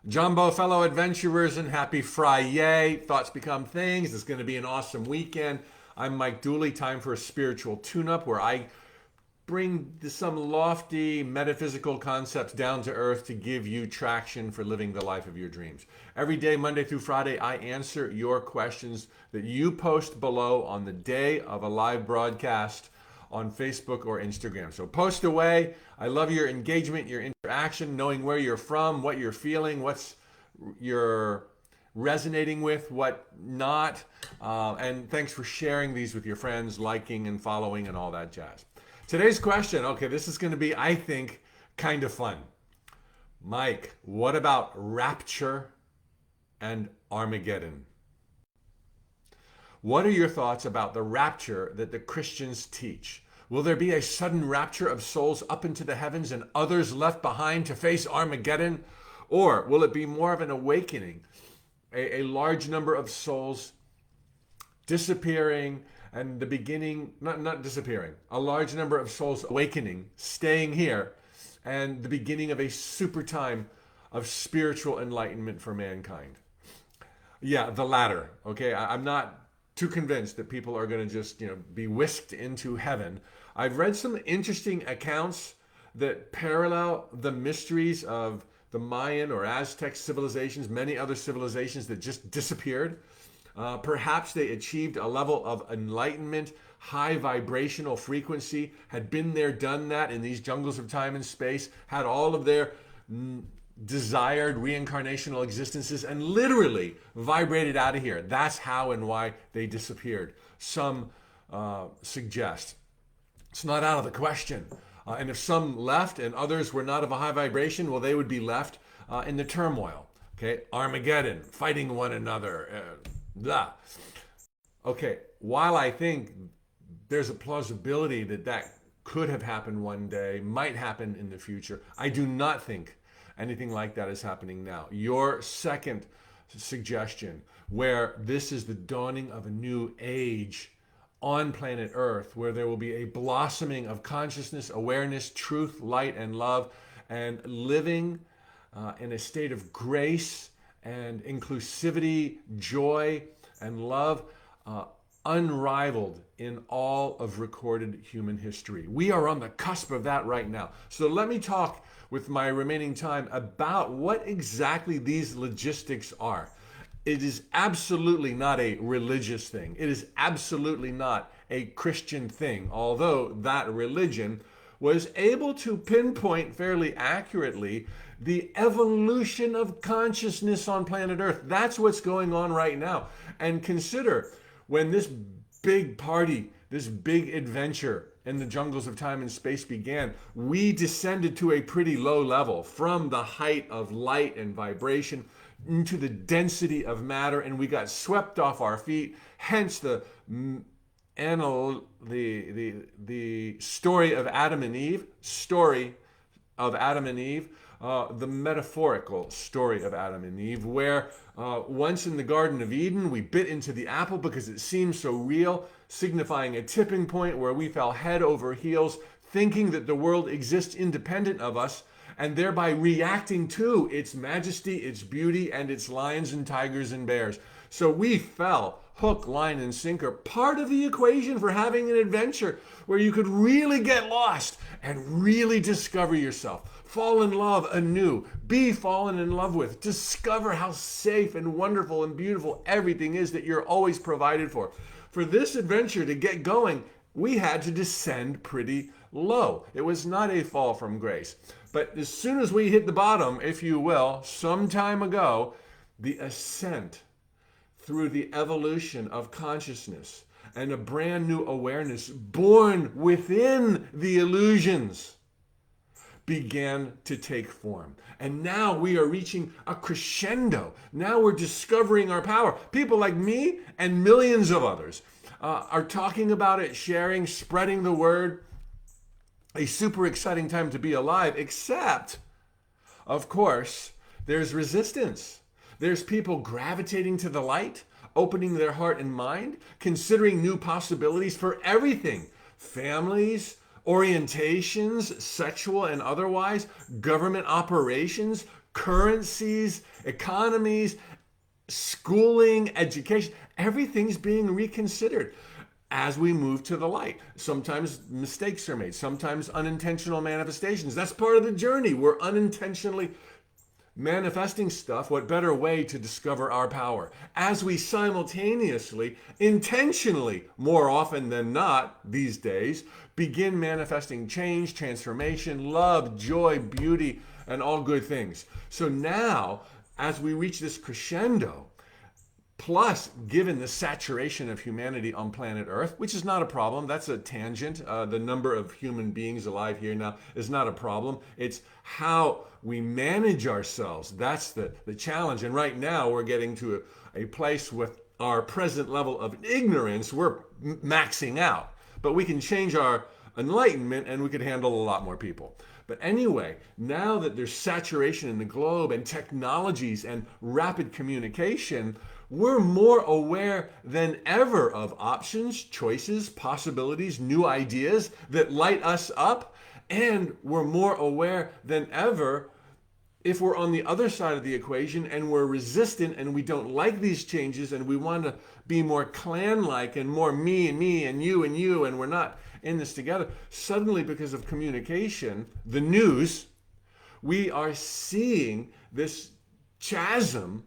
Jumbo, fellow adventurers, and happy Friday. Thoughts become things. It's going to be an awesome weekend. I'm Mike Dooley. Time for a spiritual tune-up where I bring some lofty metaphysical concepts down to earth to give you traction for living the life of your dreams. Every day, Monday through Friday, I answer your questions that you post below on the day of a live broadcast on Facebook or Instagram. So post away. I love your engagement, your interaction, knowing where you're from, what you're feeling, what's you're resonating with, what not. And thanks for sharing these with your friends, liking and following and all that jazz. Today's question, okay, this is going to be, I think, kind of fun. Mike, what about Rapture and Armageddon? What are your thoughts about the rapture that the Christians teach? Will there be a sudden rapture of souls up into the heavens and others left behind to face Armageddon? Or will it be more of an awakening, a large number of souls disappearing and the beginning, not disappearing, a large number of souls awakening, staying here, and the beginning of a super time of spiritual enlightenment for mankind? Yeah, the latter. Okay, I'm not too convinced that people are going to just, be whisked into heaven. I've read some interesting accounts that parallel the mysteries of the Mayan or Aztec civilizations, many other civilizations that just disappeared. Perhaps they achieved a level of enlightenment, high vibrational frequency, had been there, done that in these jungles of time and space, had all of their desired reincarnational existences and literally vibrated out of here. That's how and why they disappeared. Some suggest it's not out of the question. And if some left and others were not of a high vibration, well, they would be left in the turmoil. Okay, Armageddon, fighting one another. Blah. Okay, while I think there's a plausibility that that could have happened one day, might happen in the future, I do not think anything like that is happening now. Your second suggestion, where this is the dawning of a new age on planet Earth, where there will be a blossoming of consciousness, awareness, truth, light, and love, and living in a state of grace and inclusivity, joy, and love, unrivaled in all of recorded human history. We are on the cusp of that right now. So let me talk with my remaining time about what exactly these logistics are. It is absolutely not a religious thing. It is absolutely not a Christian thing, although that religion was able to pinpoint fairly accurately the evolution of consciousness on planet Earth. That's what's going on right now. And consider when this big party, this big adventure in the jungles of time and space began, we descended to a pretty low level from the height of light and vibration into the density of matter, and we got swept off our feet. Hence the story of Adam and Eve, the metaphorical story of Adam and Eve, where once in the Garden of Eden, we bit into the apple because it seemed so real, signifying a tipping point where we fell head over heels, thinking that the world exists independent of us, and thereby reacting to its majesty, its beauty, and its lions and tigers and bears. So we fell hook, line, and sinker, part of the equation for having an adventure where you could really get lost and really discover yourself. Fall in love anew, be fallen in love with, discover how safe and wonderful and beautiful everything is that you're always provided for. For this adventure to get going, we had to descend pretty low. It was not a fall from grace. But as soon as we hit the bottom, if you will, some time ago, the ascent through the evolution of consciousness and a brand new awareness born within the illusions began to take form. And now we are reaching a crescendo. Now we're discovering our power. People like me and millions of others are talking about it, sharing, spreading the word. A super exciting time to be alive, except, of course, there's resistance. There's people gravitating to the light, opening their heart and mind, considering new possibilities for everything. Families, orientations, sexual and otherwise, government operations, currencies, economies, schooling, education, everything's being reconsidered as we move to the light. Sometimes mistakes are made, sometimes unintentional manifestations. That's part of the journey. We're unintentionally manifesting stuff. What better way to discover our power? As we simultaneously, intentionally, more often than not these days, begin manifesting change, transformation, love, joy, beauty, and all good things. So now, as we reach this crescendo, plus, given the saturation of humanity on planet Earth, which is not a problem, that's a tangent. The number of human beings alive here now is not a problem. It's how we manage ourselves. That's the challenge. And right now, we're getting to a place with our present level of ignorance. We're maxing out. But we can change our enlightenment and we could handle a lot more people. But anyway, now that there's saturation in the globe and technologies and rapid communication, we're more aware than ever of options, choices, possibilities, new ideas that light us up. And we're more aware than ever if we're on the other side of the equation and we're resistant and we don't like these changes and we want to be more clan-like and more me and you and we're not in this together. Suddenly, because of communication, the news, we are seeing this chasm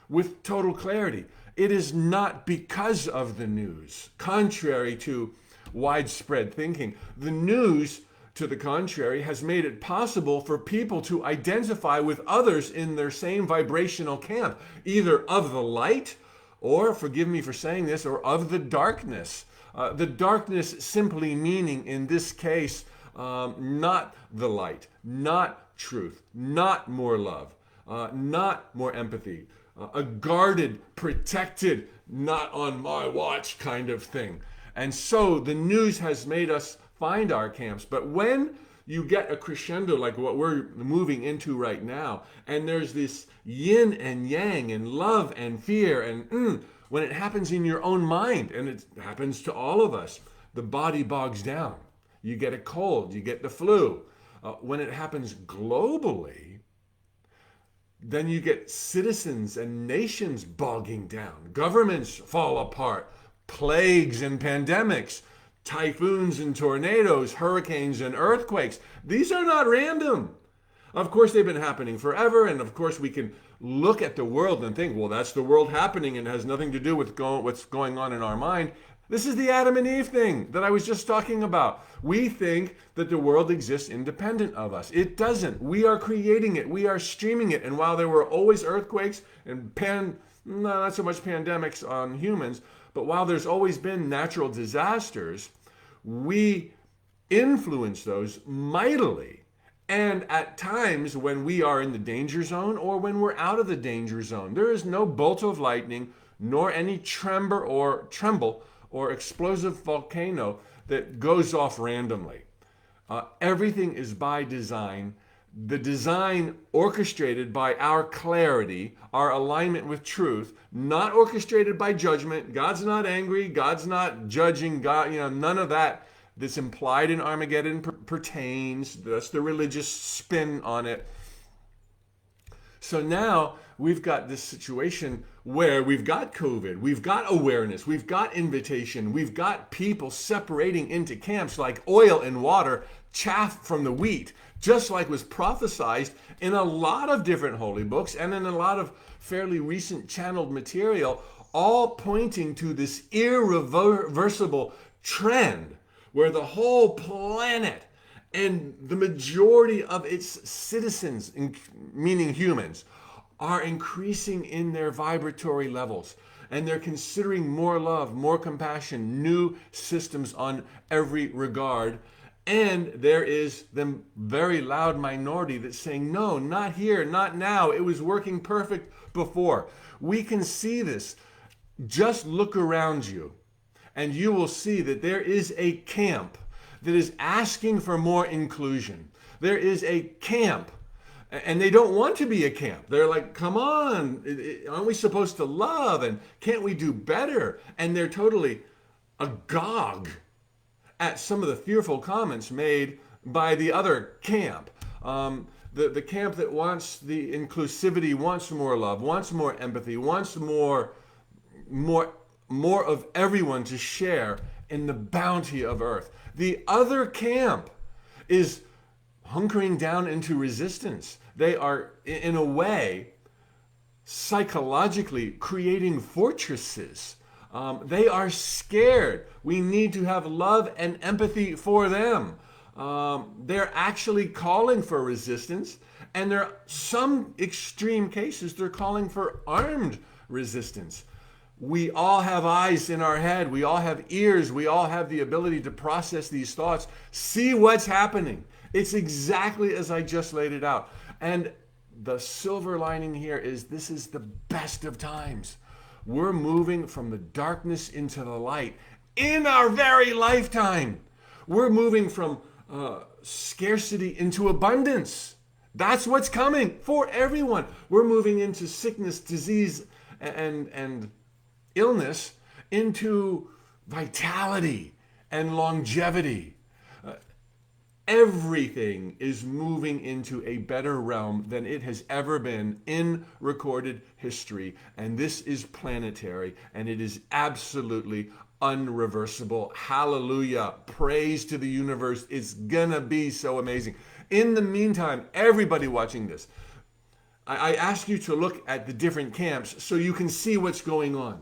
with total clarity. It is not because of the news, contrary to widespread thinking. The news, to the contrary, has made it possible for people to identify with others in their same vibrational camp, either of the light or, forgive me for saying this, or of the darkness. The darkness simply meaning, in this case, not the light, not truth, not more love, not more empathy, a guarded, protected, not on my watch kind of thing. And so the news has made us find our camps. But when you get a crescendo like what we're moving into right now, and there's this yin and yang and love and fear, and when it happens in your own mind, and it happens to all of us, the body bogs down. You get a cold, you get the flu. When it happens globally, then you get citizens and nations bogging down. Governments fall apart. Plagues and pandemics, typhoons and tornadoes, hurricanes and earthquakes. These are not random. Of course, they've been happening forever. And of course, we can look at the world and think, well, that's the world happening and has nothing to do with what's going on in our mind. This is the Adam and Eve thing that I was just talking about. We think that the world exists independent of us. It doesn't. We are creating it. We are streaming it. And while there were always earthquakes and not so much pandemics on humans, but while there's always been natural disasters, we influence those mightily. And at times when we are in the danger zone or when we're out of the danger zone, there is no bolt of lightning, nor any tremor or tremble or explosive volcano that goes off randomly. Everything is by design. The design orchestrated by our clarity, our alignment with truth, not orchestrated by judgment. God's not angry. God's not judging. God, none of that that's implied in Armageddon pertains. That's the religious spin on it. So now we've got this situation where we've got COVID, we've got awareness, we've got invitation, we've got people separating into camps like oil and water, chaff from the wheat, just like was prophesied in a lot of different holy books and in a lot of fairly recent channeled material, all pointing to this irreversible trend where the whole planet and the majority of its citizens, meaning humans, are increasing in their vibratory levels. And they're considering more love, more compassion, new systems on every regard. And there is the very loud minority that's saying, no, not here, not now. It was working perfect before. We can see this. Just look around you, and you will see that there is a camp that is asking for more inclusion. There is a camp, and they don't want to be a camp. They're like, come on, aren't we supposed to love? And can't we do better? And they're totally agog at some of the fearful comments made by the other camp. The camp that wants the inclusivity, wants more love, wants more empathy, wants more of everyone to share in the bounty of earth. The other camp is hunkering down into resistance. They are, in a way, psychologically creating fortresses. They are scared. We need to have love and empathy for them. They're actually calling for resistance, and there are some extreme cases they're calling for armed resistance. We all have eyes in our head. We all have ears. We all have the ability to process these thoughts. See what's happening. It's exactly as I just laid it out. And the silver lining here is this is the best of times. We're moving from the darkness into the light in our very lifetime. We're moving from scarcity into abundance. That's what's coming for everyone. We're moving into sickness, disease, and illness into vitality and longevity. Everything is moving into a better realm than it has ever been in recorded history. And this is planetary, and it is absolutely unreversible. Hallelujah. Praise to the universe. It's gonna be so amazing. In the meantime, everybody watching this, I ask you to look at the different camps so you can see what's going on.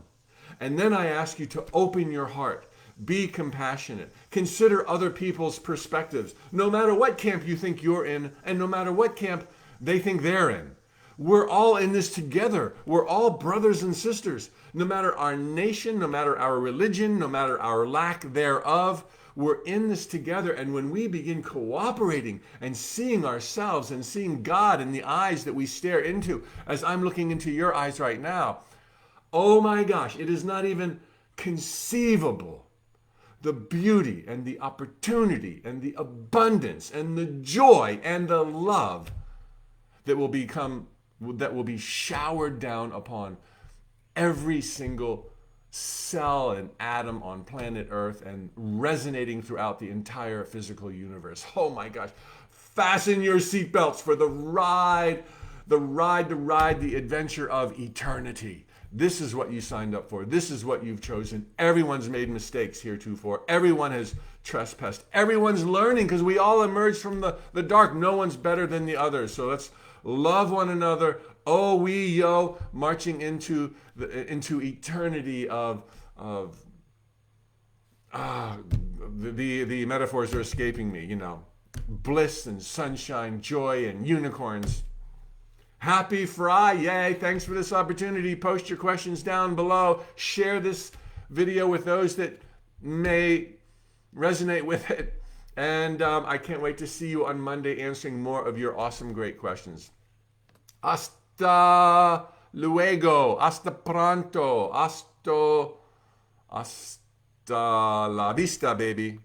And then I ask you to open your heart. Be compassionate. Consider other people's perspectives, no matter what camp you think you're in, and no matter what camp they think they're in. We're all in this together. We're all brothers and sisters. No matter our nation, no matter our religion, no matter our lack thereof, we're in this together. And when we begin cooperating and seeing ourselves and seeing God in the eyes that we stare into, as I'm looking into your eyes right now, oh my gosh, it is not even conceivable. The beauty and the opportunity and the abundance and the joy and the love that will be showered down upon every single cell and atom on planet Earth and resonating throughout the entire physical universe. Oh my gosh. Fasten your seatbelts for the ride, the adventure of eternity. This is what you signed up for. This is what you've chosen. Everyone's made mistakes heretofore. Everyone has trespassed. Everyone's learning because we all emerged from the dark. No one's better than the other. So let's love one another. Oh, marching into eternity of the metaphors are escaping me, bliss and sunshine, joy and unicorns. Happy Friday. Thanks for this opportunity. Post your questions down below. Share this video with those that may resonate with it. And I can't wait to see you on Monday answering more of your awesome, great questions. Hasta luego. Hasta pronto. Hasta la vista, baby.